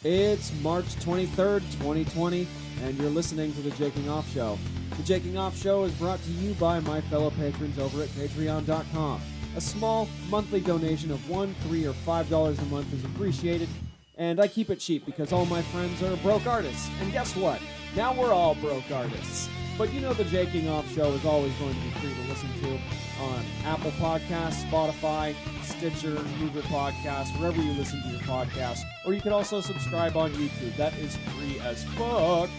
It's March 23rd, 2020, and you're listening to The Jaking Off Show. The Jaking Off Show is brought to you by my fellow patrons over at patreon.com. A small monthly donation of $1, $3, or $5 a month is appreciated, and I keep it cheap because all my friends are broke artists. And guess what? Now we're all broke artists. But you know The Jaking Off Show is always going to be free to listen to on Apple Podcasts, Spotify, Stitcher, Google Podcasts, wherever you listen to your podcasts. Or you can also subscribe on YouTube. That is free as fuck.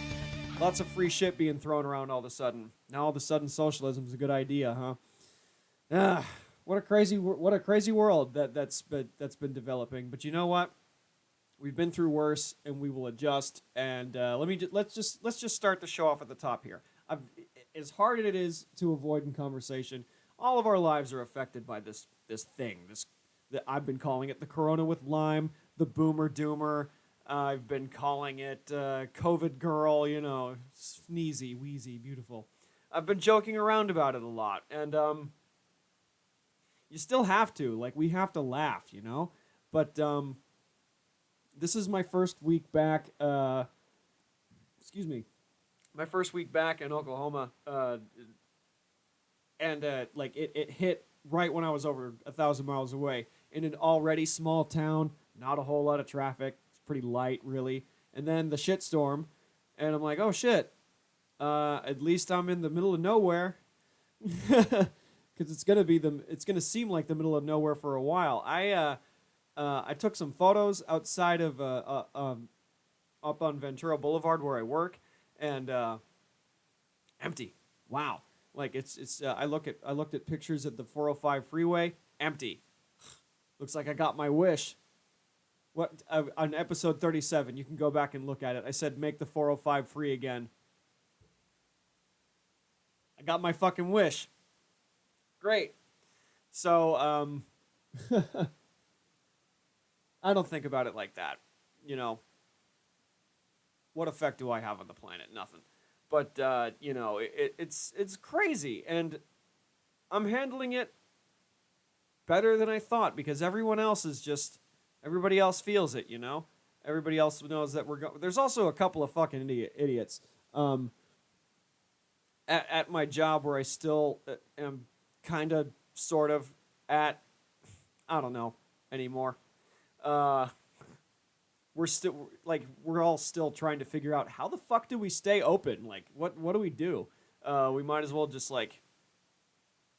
Lots of free shit being thrown around all of a sudden. Now all of a sudden socialism is a good idea, huh? What a crazy world that's been developing. But you know what? We've been through worse, and we will adjust. And let's just start the show off at the top here. As hard as it is to avoid in conversation, all of our lives are affected by this thing. That I've been calling it the Corona with Lyme, the Boomer Doomer. I've been calling it COVID Girl. You know, sneezy, wheezy, beautiful. I've been joking around about it a lot, and you still have to. Like, we have to laugh, you know. But this is my first week back. My first week back in Oklahoma, and it hit right when I was over 1,000 miles away in an already small town, not a whole lot of traffic, it's pretty light, really. And then the shitstorm, and I'm like, oh shit, at least I'm in the middle of nowhere, because it's gonna seem like the middle of nowhere for a while. I took some photos outside of up on Ventura Boulevard where I work. And empty. Wow. Like it's. I looked at pictures at the 405 freeway. Empty. Looks like I got my wish. What on episode 37? You can go back and look at it. I said make the 405 free again. I got my fucking wish. Great. So I don't think about it like that. You know. What effect do I have on the planet? Nothing. But, you know, it's crazy. And I'm handling it better than I thought because everybody else feels it, you know? Everybody else knows that there's also a couple of fucking idiots. At my job where I still am kind of, sort of, I don't know anymore. We're all still trying to figure out how the fuck do we stay open? Like, what do we do? We might as well just like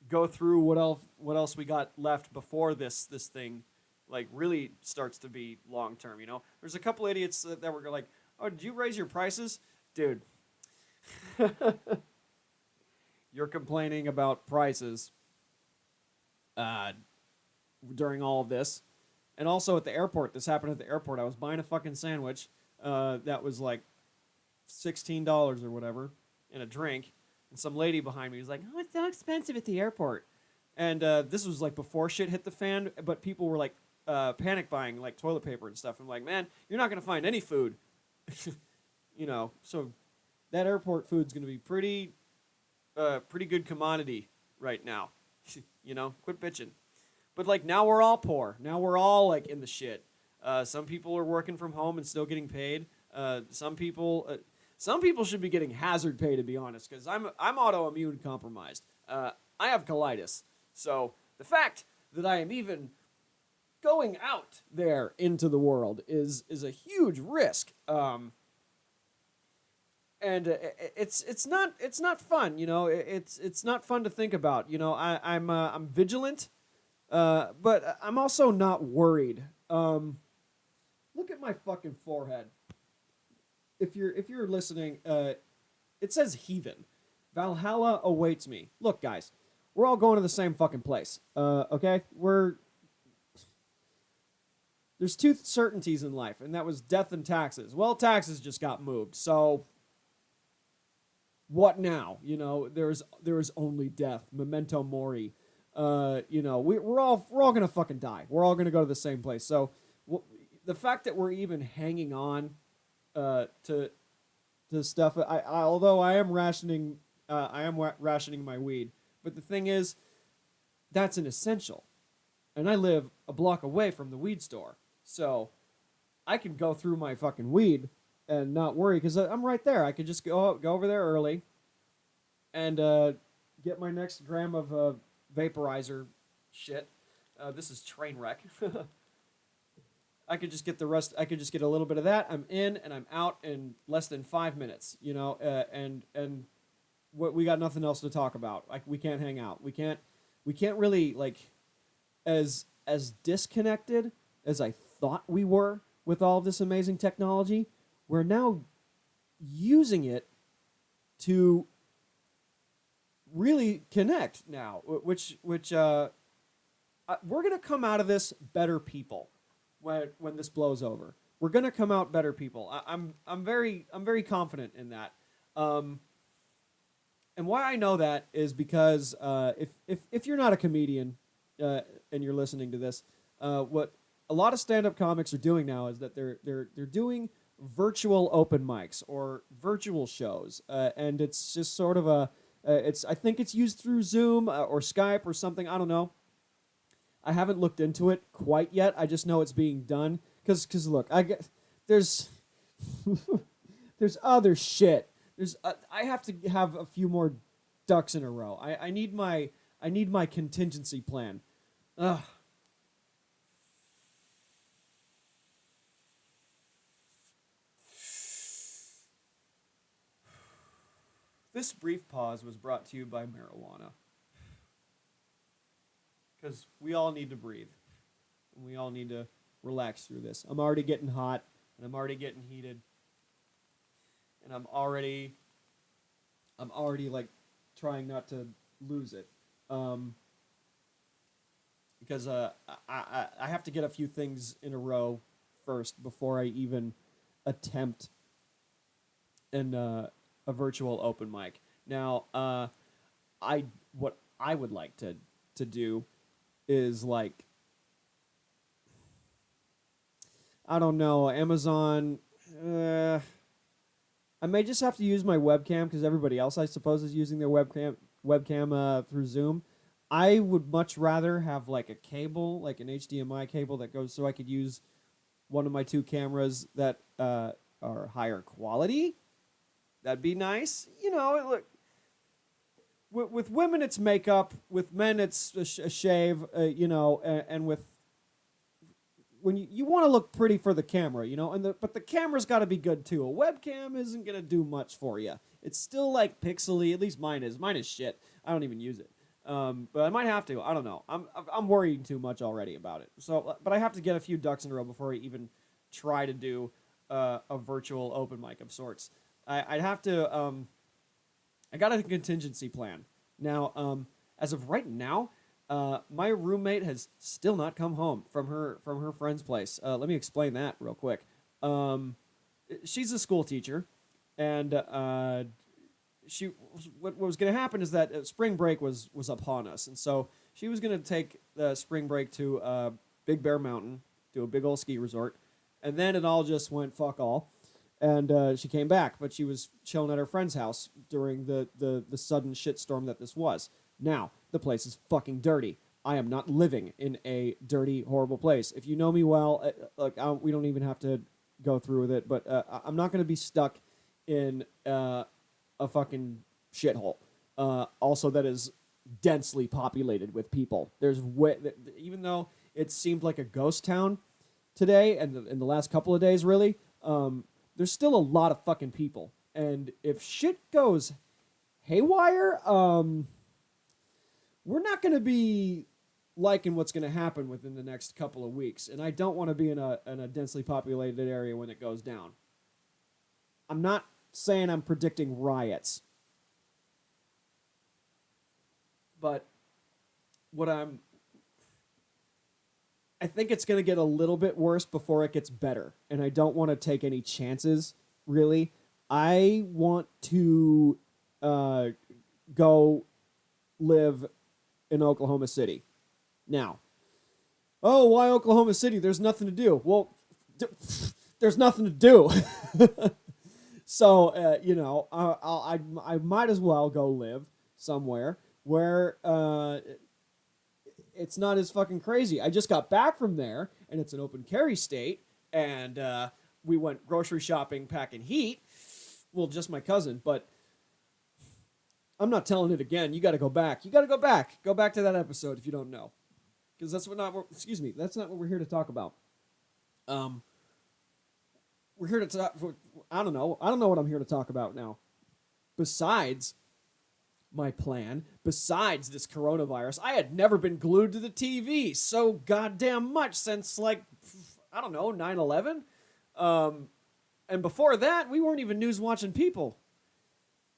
go through what else we got left before this thing like really starts to be long term. You know, there's a couple idiots that were like, oh, did you raise your prices, dude? You're complaining about prices during all of this. And also at the airport, this happened at the airport. I was buying a fucking sandwich that was like $16 or whatever, and a drink. And some lady behind me was like, oh, it's so expensive at the airport. And this was like before shit hit the fan, but people were like panic buying like toilet paper and stuff. I'm like, man, you're not going to find any food. You know, so that airport food's going to be pretty good commodity right now. You know, quit bitching. But, like, now we're all poor. Now we're all, like, in the shit. Some people are working from home and still getting paid. Some people should be getting hazard pay, to be honest, because I'm autoimmune compromised. I have colitis. So the fact that I am even going out there into the world is a huge risk. And it's not fun, you know. It's not fun to think about. You know, I'm vigilant. But I'm also not worried. Look at my fucking forehead. If you're listening, it says heathen. Valhalla awaits me. Look, guys, we're all going to the same fucking place. Okay? There's two certainties in life, and that was death and taxes. Well, taxes just got moved, so what now? You know, there is only death. Memento Mori. You know, we're all gonna fucking die. We're all gonna go to the same place. So the fact that we're even hanging on to stuff, although I am rationing my weed, but the thing is, that's an essential, and I live a block away from the weed store, so I can go through my fucking weed and not worry because I'm right there. I could just go over there early and get my next gram of vaporizer shit. This is train wreck. I could just get the rest. I could just get a little bit of that. I'm in and I'm out in less than 5 minutes. And what we got nothing else to talk about. Like we can't hang out. We can't really like as disconnected as I thought we were with all of this amazing technology. We're now using it to really connect now, which we're gonna come out of this better people when this blows over. We're gonna come out better people. I'm very confident in that. And why I know that is because if you're not a comedian and you're listening to this, what a lot of stand-up comics are doing now is that they're doing virtual open mics or virtual shows, and it's just sort of I think it's used through Zoom or Skype or something. I don't know. I haven't looked into it quite yet. I just know it's being done because look, there's there's other shit. I have to have a few more ducks in a row. I need my contingency plan. Ugh. This brief pause was brought to you by marijuana. Because we all need to breathe. And we all need to relax through this. I'm already getting hot, and I'm already getting heated. And I'm already like trying not to lose it. Because I have to get a few things in a row first before I even attempt a virtual open mic. Now, what I would like to do is like, I don't know, Amazon. I may just have to use my webcam because everybody else, I suppose, is using their webcam through Zoom. I would much rather have like a cable, like an HDMI cable that goes so I could use one of my two cameras that are higher quality. That'd be nice. Look, with women it's makeup, with men it's a shave, and with when you want to look pretty for the camera, but the camera's got to be good too. A webcam isn't gonna do much for you. It's still like pixely. At least mine is. Mine is shit. I don't even use it. But I might have to. I don't know. I'm worrying too much already about it. So, but I have to get a few ducks in a row before I even try to do a virtual open mic of sorts. I'd have to. I got a contingency plan now. As of right now, my roommate has still not come home from her friend's place. Let me explain that real quick. She's a school teacher, and what was going to happen is that spring break was upon us, and so she was going to take the spring break to Big Bear Mountain, to a big old ski resort, and then it all just went fuck all. And she came back, but she was chilling at her friend's house during the sudden shitstorm that this was. Now, the place is fucking dirty. I am not living in a dirty, horrible place. If you know me well, we don't even have to go through with it, but I'm not going to be stuck in a fucking shithole. Also, that is densely populated with people. Even though it seemed like a ghost town today, and in the last couple of days, really, there's still a lot of fucking people. And if shit goes haywire, we're not going to be liking what's going to happen within the next couple of weeks. And I don't want to be in a densely populated area when it goes down. I'm not saying I'm predicting riots. But I think it's going to get a little bit worse before it gets better. And I don't want to take any chances, really. I want to go live in Oklahoma City. Now, why Oklahoma City? There's nothing to do. Well, there's nothing to do. So, I might as well go live somewhere where it's not as fucking crazy. I just got back from there, and it's an open carry state, and we went grocery shopping, packing heat. Well, just my cousin, but I'm not telling it again. You got to go back. You got to go back. Go back to that episode if you don't know, because that's what not. Excuse me. That's not what we're here to talk about. We're here to talk. I don't know. I don't know what I'm here to talk about now. Besides my plan, besides this coronavirus, I had never been glued to the TV so goddamn much since, like, I don't know, 9/11. And before that, we weren't even news watching people.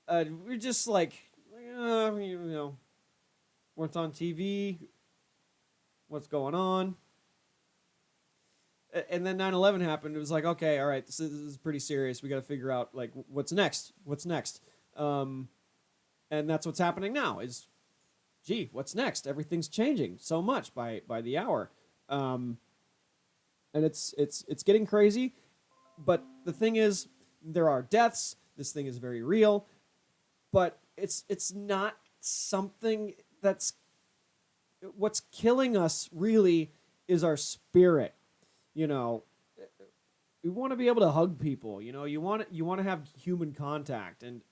We're just like, what's on TV, what's going on. And then 9/11 happened. It was like, okay, all right, this is pretty serious. We got to figure out, like, what's next? What's next? And that's what's happening now is, gee, what's next? Everything's changing so much by the hour. And it's getting crazy. But the thing is, there are deaths. This thing is very real. But it's not something that's... What's killing us, really, is our spirit. You know, you want to be able to hug people. You know, you want to have human contact, and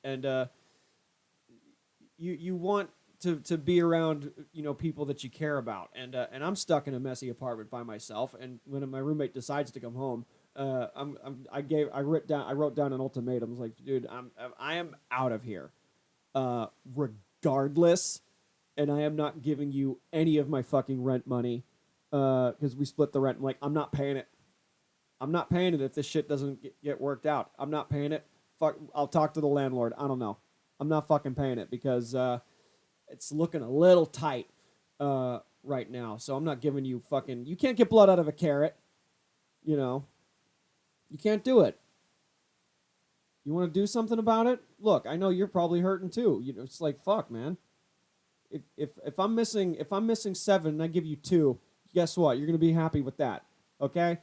you want to be around, you know, people that you care about. And I'm stuck in a messy apartment by myself. And when my roommate decides to come home, I wrote down an ultimatum. I was like, dude, I am out of here, regardless, and I am not giving you any of my fucking rent money. Because we split the rent. I'm like, I'm not paying it. I'm not paying it if this shit doesn't get worked out. I'm not paying it. Fuck, I'll talk to the landlord. I don't know. I'm not fucking paying it because it's looking a little tight right now. So I'm not giving you fucking... You can't get blood out of a carrot. You know. You can't do it. You want to do something about it? Look, I know you're probably hurting too. You know, it's like, fuck, man. If I'm missing 7 and I give you 2, guess what? You're gonna be happy with that, okay?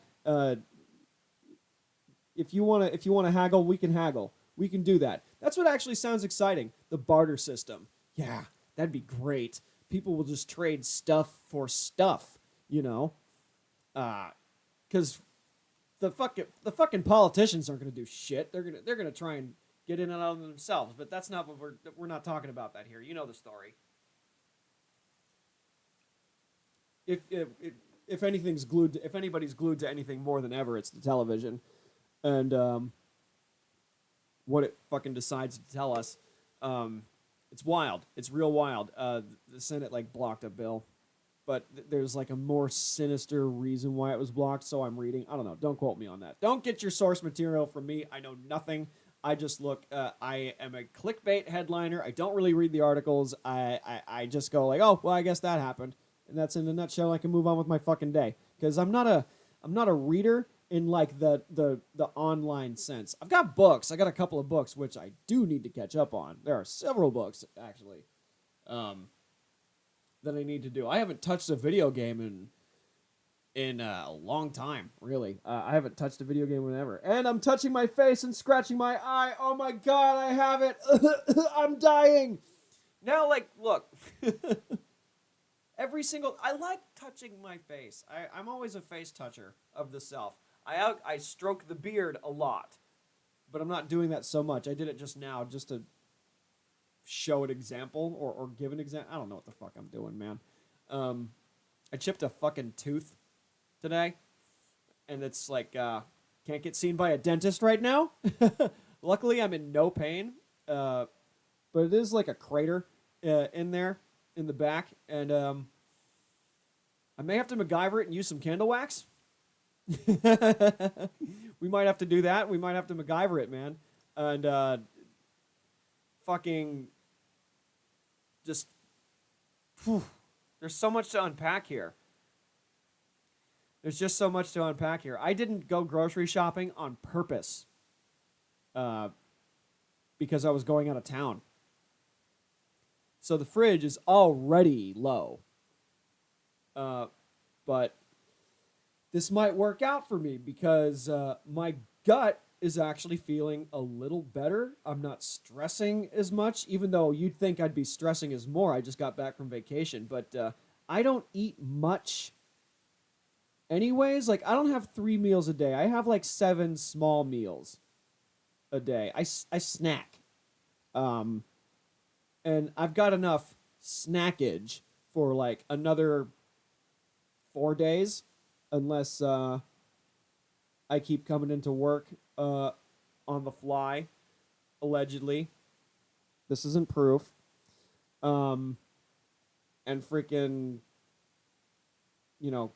If you wanna haggle, we can haggle. We can do that. That's what actually sounds exciting. The barter system. Yeah, that'd be great. People will just trade stuff for stuff, you know, because the fucking politicians aren't gonna do shit. They're gonna try and get in and out of themselves. But that's not what we're not talking about that here. You know the story. If anybody's glued to anything more than ever, it's the television, and what it fucking decides to tell us, it's wild. It's real wild. The Senate blocked a bill, but there's a more sinister reason why it was blocked. So I'm reading. I don't know. Don't quote me on that. Don't get your source material from me. I know nothing. I just look. I am a clickbait headliner. I don't really read the articles. I just go oh well, I guess that happened. And that's in a nutshell. I can move on with my fucking day because I'm not a reader in the online sense. I've got books. I got a couple of books which I do need to catch up on. There are several books actually that I need to do. I haven't touched a video game in a long time. Really, I haven't touched a video game whenever. And I'm touching my face and scratching my eye. Oh my god, I have it. I'm dying now. Look. I like touching my face. I'm always a face toucher of the self. I stroke the beard a lot, but I'm not doing that so much. I did it just now just to show an example or give an example. I don't know what the fuck I'm doing, man. I chipped a fucking tooth today, and it's can't get seen by a dentist right now. Luckily, I'm in no pain, but it is like a crater in there. In the back, and I may have to MacGyver it and use some candle wax. We might have to do that. We might have to MacGyver it, man. And fucking just... Whew, there's so much to unpack here. There's just so much to unpack here. I didn't go grocery shopping on purpose because I was going out of town. So the fridge is already low. But this might work out for me because my gut is actually feeling a little better. I'm not stressing as much, even though you'd think I'd be stressing as more. I just got back from vacation. But I don't eat much Anyways, like I don't have 3 meals a day. I have like 7 small meals a day. I snack. Um, and I've got enough snackage for like another 4 days, unless I keep coming into work on the fly, allegedly. This isn't proof. Um, and freaking, you know,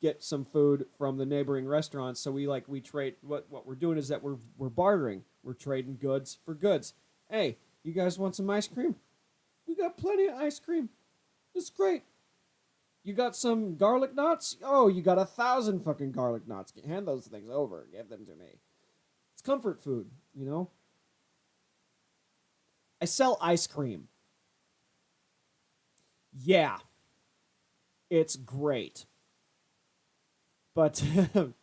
get some food from the neighboring restaurants. So we trade. What we're doing is that we're bartering. We're trading goods for goods. Hey, you guys want some ice cream? We got plenty of ice cream. It's great. You got some garlic knots? Oh, you got 1,000 fucking garlic knots. Hand those things over. Give them to me. It's comfort food, you know? I sell ice cream. Yeah, it's great. But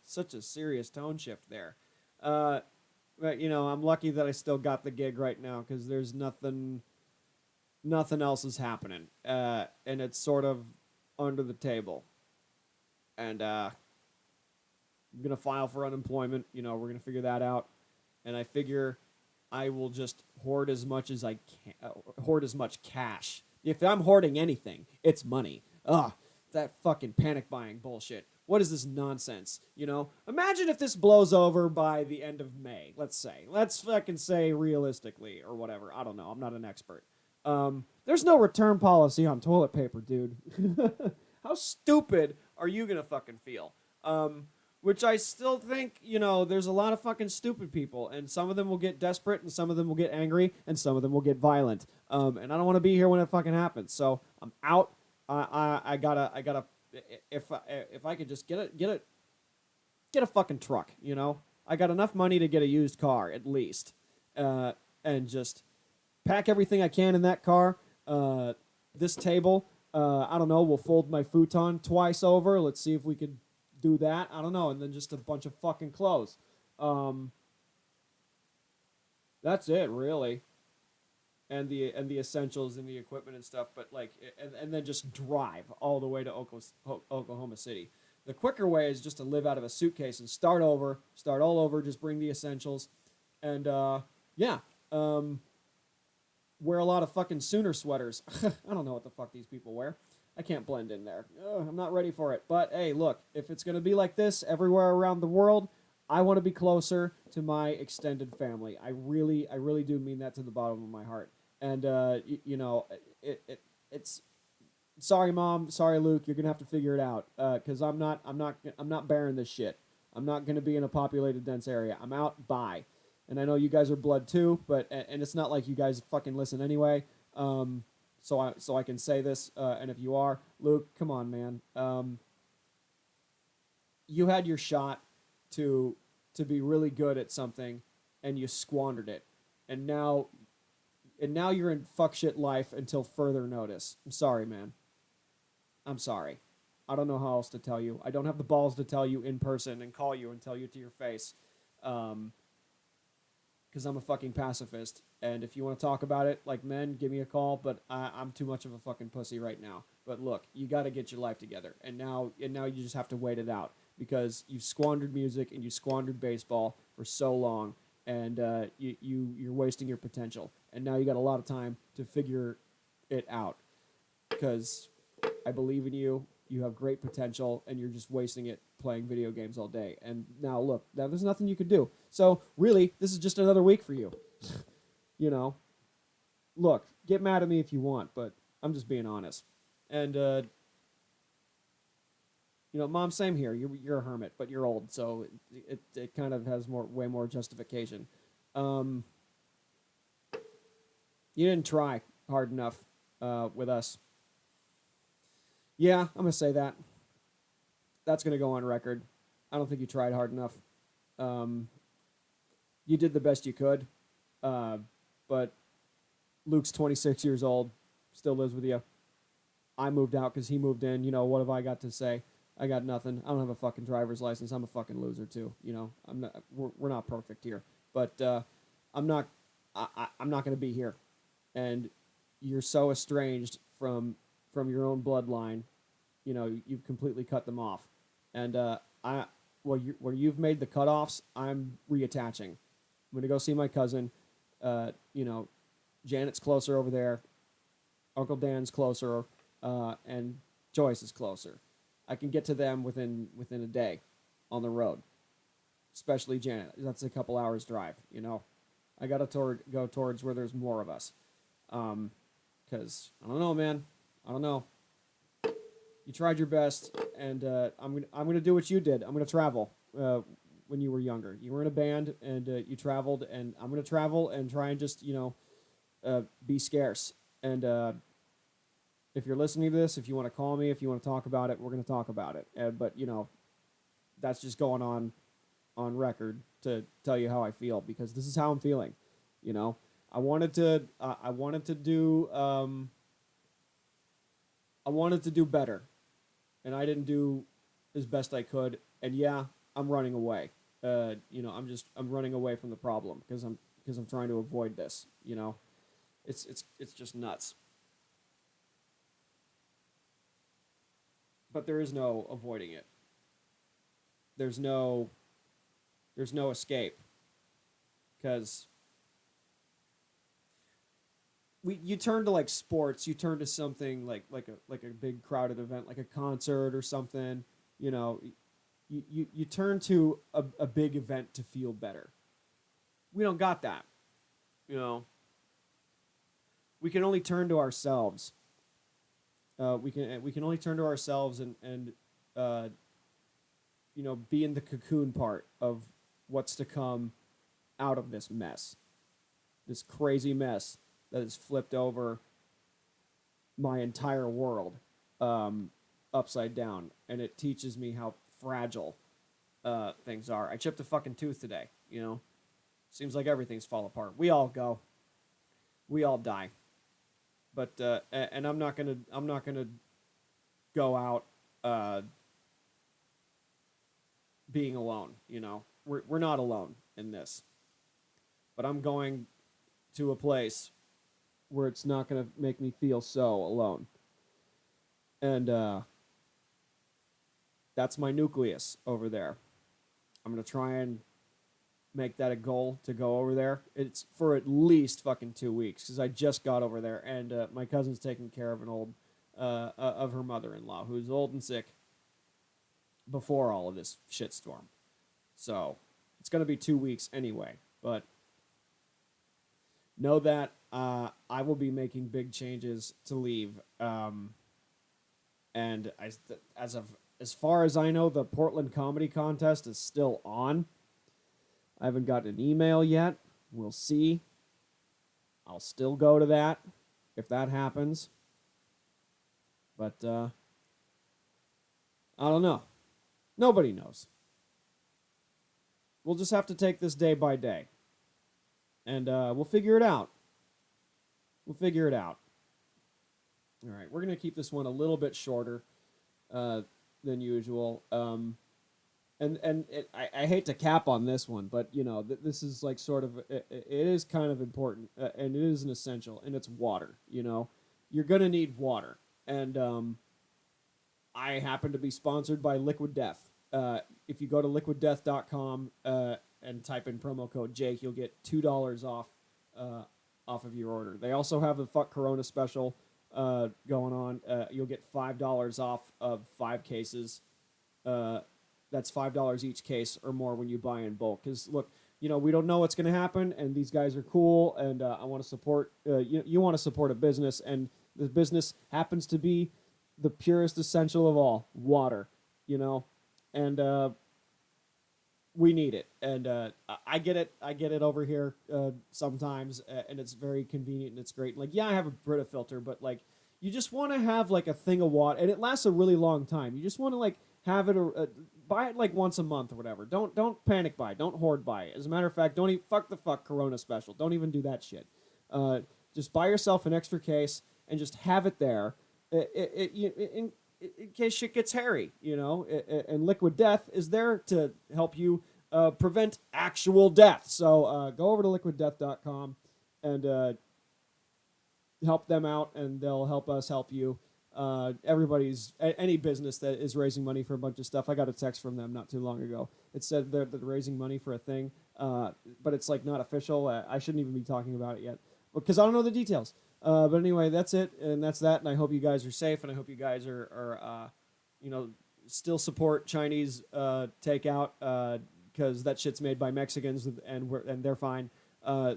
such a serious tone shift there. Uh, but, I'm lucky that I still got the gig right now because there's nothing else is happening. And it's sort of under the table. And I'm gonna file for unemployment. We're gonna figure that out, and I figure I will just hoard as much as I can, hoard as much cash. If I'm hoarding anything, it's money. Ugh, that fucking panic buying bullshit. What is this nonsense? Imagine if this blows over by the end of May. Let's fucking say realistically or whatever. I don't know. I'm not an expert. There's no return policy on toilet paper, dude. How stupid are you gonna fucking feel? Which I still think, there's a lot of fucking stupid people, and some of them will get desperate, and some of them will get angry, and some of them will get violent. And I don't want to be here when it fucking happens. So I'm out. I gotta. If I could just get a fucking truck, I got enough money to get a used car at least, and just pack everything I can in that car. This table, I don't know. We'll fold my futon twice over. Let's see if we could do that. I don't know. And then just a bunch of fucking clothes. That's it, really. And the essentials and the equipment and stuff. But like, and then just drive all the way to Oklahoma City. The quicker way is just to live out of a suitcase and start all over. Just bring the essentials, and yeah. Wear a lot of fucking Sooner sweaters. I don't know what the fuck these people wear. I can't blend in there. I'm not ready for it. But hey, look, if it's going to be like this everywhere around the world, I want to be closer to my extended family. I really do mean that to the bottom of my heart. And it's sorry, Mom, sorry, Luke, you're gonna have to figure it out. Because I'm not bearing this shit. I'm not gonna be in a populated, dense area. I'm out. Bye. And I know you guys are blood too, but and it's not like you guys fucking listen anyway. So I can say this, and if you are, Luke, come on, man. You had your shot to be really good at something, and you squandered it, and now you're in fuck shit life until further notice. I'm sorry, man. I'm sorry. I don't know how else to tell you. I don't have the balls to tell you in person and call you and tell you to your face. Because I'm a fucking pacifist. And if you want to talk about it like men, give me a call. But I'm too much of a fucking pussy right now. But look, you got to get your life together. And now you just have to wait it out because you've squandered music and you squandered baseball for so long, and you're wasting your potential. And now you got a lot of time to figure it out because I believe in you. You have great potential, and you're just wasting it playing video games all day. And now, look, now there's nothing you can do. So, really, this is just another week for you. Look, get mad at me if you want, but I'm just being honest. And, Mom, same here. You're a hermit, but you're old, so it kind of has way more justification. You didn't try hard enough with us. Yeah, I'm going to say that. That's going to go on record. I don't think you tried hard enough. You did the best you could. But Luke's 26 years old, still lives with you. I moved out because he moved in. What have I got to say? I got nothing. I don't have a fucking driver's license. I'm a fucking loser too. I'm not. We're not perfect here, but I'm not. I'm not going to be here, and you're so estranged from your own bloodline. You've completely cut them off. And where you've made the cutoffs, I'm reattaching. I'm gonna go see my cousin. You know, Janet's closer over there. Uncle Dan's closer, and Joyce is closer. I can get to them within a day on the road, especially Janet. That's a couple hours drive. You know, I gotta go towards where there's more of us. Because I don't know, man. I don't know. You tried your best, and I'm gonna do what you did. I'm gonna travel. When you were younger, you were in a band, and you traveled, and I'm gonna travel and try and just be scarce. And if you're listening to this, if you want to call me, if you want to talk about it, we're gonna talk about it. But that's just going on record to tell you how I feel, because this is how I'm feeling. You know, I wanted to do I wanted to do better, and I didn't do as best I could. And yeah, I'm running away. I'm running away from the problem because I'm trying to avoid this. You know, it's just nuts. But there is no avoiding it. There's no escape, because you turn to like sports, you turn to something like a big crowded event, like a concert or something. You know, you turn to a big event to feel better. We don't got that. You know, we can only turn to ourselves. We can only turn to ourselves and be in the cocoon part of what's to come out of this mess, this crazy mess that has flipped over my entire world upside down, and it teaches me how fragile things are. I chipped a fucking tooth today. You know, seems like everything's fall apart. We all go. We all die. But and I'm not gonna go out being alone. You know, we're not alone in this. But I'm going to a place where it's not gonna make me feel so alone. And that's my nucleus over there. I'm gonna try and make that a goal to go over there. It's for at least fucking 2 weeks, because I just got over there, and my cousin's taking care of an old of her mother-in-law who's old and sick before all of this shitstorm. So it's gonna be 2 weeks anyway. But know that I will be making big changes to leave. And as far as I know, the Portland Comedy Contest is still on. I haven't gotten an email yet. We'll see. I'll still go to that if that happens. But I don't know. Nobody knows. We'll just have to take this day by day. And we'll figure it out. We'll figure it out. All right, we're going to keep this one a little bit shorter than usual. I hate to cap on this one, but this is like sort of it is kind of important, and it is an essential, and it's water. You know, you're gonna need water, and I happen to be sponsored by Liquid Death. If you go to liquiddeath.com and type in promo code Jake, you'll get $2 off of your order. They also have a Fuck Corona special going on. You'll get $5 off of 5 cases. That's $5 each case or more when you buy in bulk. Because look, we don't know what's going to happen, and these guys are cool, and I want to support. You want to support a business, and the business happens to be the purest essential of all, water. And we need it, and I get it. I get it over here sometimes, and it's very convenient and it's great. Like, yeah, I have a Brita filter, but like, you just want to have like a thing of water, and it lasts a really long time. You just want to like have it buy it like once a month or whatever. Don't panic buy. Don't hoard buy. As a matter of fact, don't even fuck Corona special. Don't even do that shit. Just buy yourself an extra case and just have it there. In case shit gets hairy, and Liquid Death is there to help you prevent actual death. So go over to liquiddeath.com and help them out, and they'll help us help you. any business that is raising money for a bunch of stuff. I got a text from them not too long ago. It said they're raising money for a thing, but it's like not official. I shouldn't even be talking about it yet because I don't know the details. But anyway, that's it, and that's that. And I hope you guys are safe, and I hope you guys are still support Chinese takeout because that shit's made by Mexicans, and they're fine.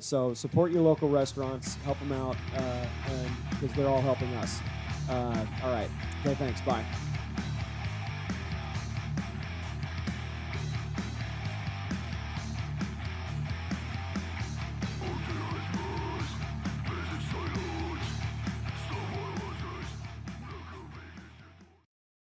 So support your local restaurants, help them out, and because they're all helping us. All right. Okay, thanks. Bye.